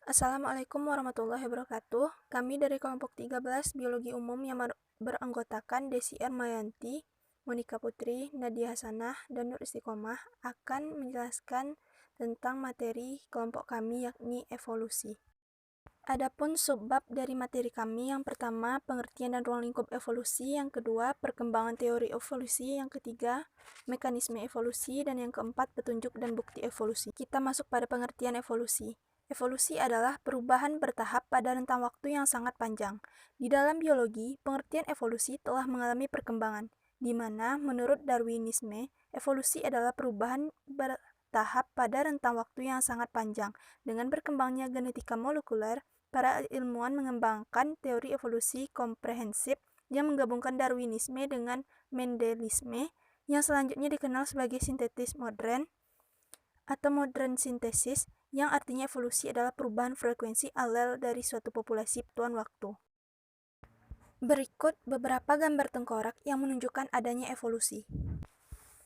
Assalamualaikum warahmatullahi wabarakatuh. Kami dari kelompok 13 Biologi Umum yang beranggotakan Desi Ermayanti, Monika Putri, Nadia Hasanah, dan Nur Istiqomah akan menjelaskan tentang materi kelompok kami yakni evolusi. Adapun subbab dari materi kami yang pertama pengertian dan ruang lingkup evolusi, yang kedua perkembangan teori evolusi, yang ketiga mekanisme evolusi, dan yang keempat petunjuk dan bukti evolusi. Kita masuk pada pengertian evolusi. Evolusi adalah perubahan bertahap pada rentang waktu yang sangat panjang. Di dalam biologi, pengertian evolusi telah mengalami perkembangan, di mana menurut Darwinisme, evolusi adalah perubahan bertahap pada rentang waktu yang sangat panjang. Dengan berkembangnya genetika molekuler, para ilmuwan mengembangkan teori evolusi komprehensif yang menggabungkan Darwinisme dengan Mendelisme, yang selanjutnya dikenal sebagai sintesis modern atau modern sintesis, yang artinya evolusi adalah perubahan frekuensi alel dari suatu populasi tuan waktu. Berikut beberapa gambar tengkorak yang menunjukkan adanya evolusi.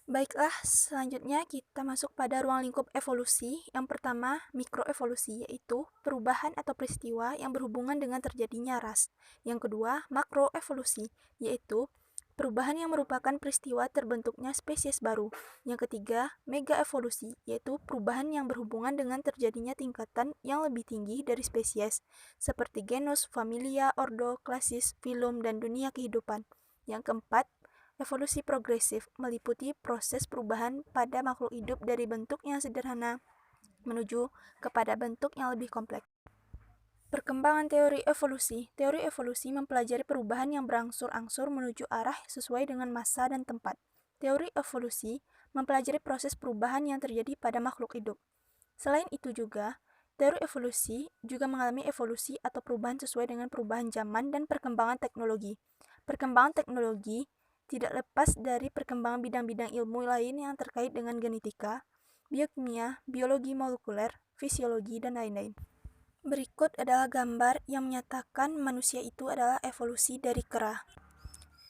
Baiklah, selanjutnya kita masuk pada ruang lingkup evolusi. Yang pertama, mikroevolusi, yaitu perubahan atau peristiwa yang berhubungan dengan terjadinya ras. Yang kedua, makroevolusi, yaitu perubahan yang merupakan peristiwa terbentuknya spesies baru. Yang ketiga, megaevolusi, yaitu perubahan yang berhubungan dengan terjadinya tingkatan yang lebih tinggi dari spesies, seperti genus, familia, ordo, klasis, filum, dan dunia kehidupan. Yang keempat, evolusi progresif, meliputi proses perubahan pada makhluk hidup dari bentuk yang sederhana menuju kepada bentuk yang lebih kompleks. Perkembangan teori evolusi. Teori evolusi mempelajari perubahan yang berangsur-angsur menuju arah sesuai dengan masa dan tempat. Teori evolusi mempelajari proses perubahan yang terjadi pada makhluk hidup. Selain itu juga, teori evolusi juga mengalami evolusi atau perubahan sesuai dengan perubahan zaman dan perkembangan teknologi. Perkembangan teknologi tidak lepas dari perkembangan bidang-bidang ilmu lain yang terkait dengan genetika, biokimia, biologi molekuler, fisiologi, dan lain-lain. Berikut adalah gambar yang menyatakan manusia itu adalah evolusi dari kera.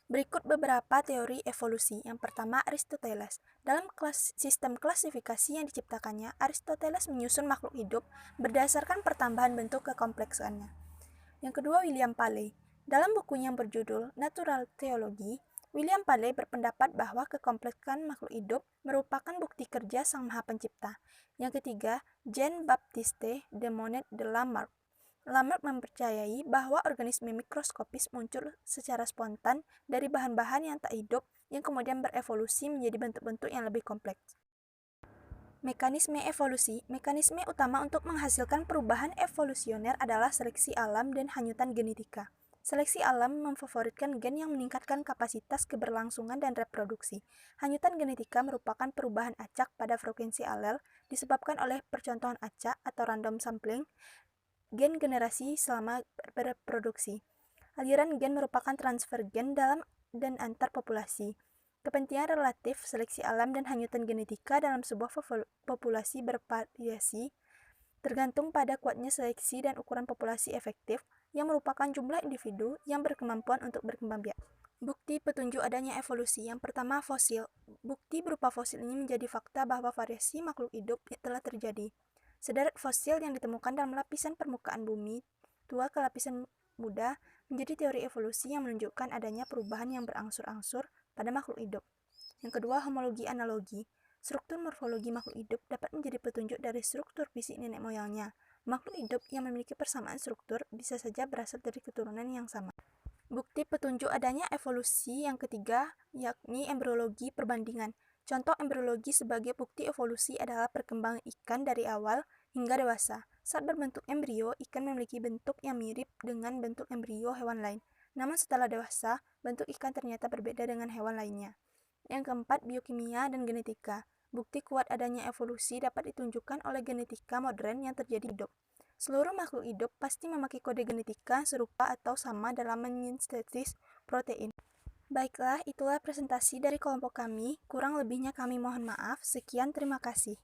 Berikut beberapa teori evolusi. Yang pertama, Aristoteles. Dalam sistem klasifikasi yang diciptakannya, Aristoteles menyusun makhluk hidup berdasarkan pertambahan bentuk kekompleksannya. Yang kedua, William Paley. Dalam bukunya yang berjudul Natural Theology, William Paley berpendapat bahwa kekompleksan makhluk hidup merupakan bukti kerja Sang Maha Pencipta. Yang ketiga, Jean-Baptiste de Monnet de Lamarck. Lamarck mempercayai bahwa organisme mikroskopis muncul secara spontan dari bahan-bahan yang tak hidup yang kemudian berevolusi menjadi bentuk-bentuk yang lebih kompleks. Mekanisme evolusi. Mekanisme utama untuk menghasilkan perubahan evolusioner adalah seleksi alam dan hanyutan genetika. Seleksi alam memfavoritkan gen yang meningkatkan kapasitas keberlangsungan dan reproduksi. Hanyutan genetika merupakan perubahan acak pada frekuensi alel disebabkan oleh percontohan acak atau random sampling gen generasi selama bereproduksi. Aliran gen merupakan transfer gen dalam dan antar populasi. Kepentingan relatif, seleksi alam, dan hanyutan genetika dalam sebuah populasi bervariasi tergantung pada kuatnya seleksi dan ukuran populasi efektif yang merupakan jumlah individu yang berkemampuan untuk berkembang biak. Bukti petunjuk adanya evolusi. Yang pertama, fosil. Bukti berupa fosil ini menjadi fakta bahwa variasi makhluk hidup telah terjadi. Sederet fosil yang ditemukan dalam lapisan permukaan bumi tua ke lapisan muda menjadi teori evolusi yang menunjukkan adanya perubahan yang berangsur-angsur pada makhluk hidup. Yang kedua, homologi analogi. Struktur morfologi makhluk hidup dapat menjadi petunjuk dari struktur fisik nenek moyangnya. Makhluk hidup yang memiliki persamaan struktur bisa saja berasal dari keturunan yang sama. Bukti petunjuk adanya evolusi yang ketiga, yakni embriologi perbandingan. Contoh embriologi sebagai bukti evolusi adalah perkembangan ikan dari awal hingga dewasa. Saat berbentuk embrio, ikan memiliki bentuk yang mirip dengan bentuk embrio hewan lain. Namun setelah dewasa, bentuk ikan ternyata berbeda dengan hewan lainnya. Yang keempat, biokimia dan genetika. Bukti kuat adanya evolusi dapat ditunjukkan oleh genetika modern yang terjadi hidup. Seluruh makhluk hidup pasti memakai kode genetika serupa atau sama dalam mensintesis protein. Baiklah, itulah presentasi dari kelompok kami. Kurang lebihnya kami mohon maaf. Sekian, terima kasih.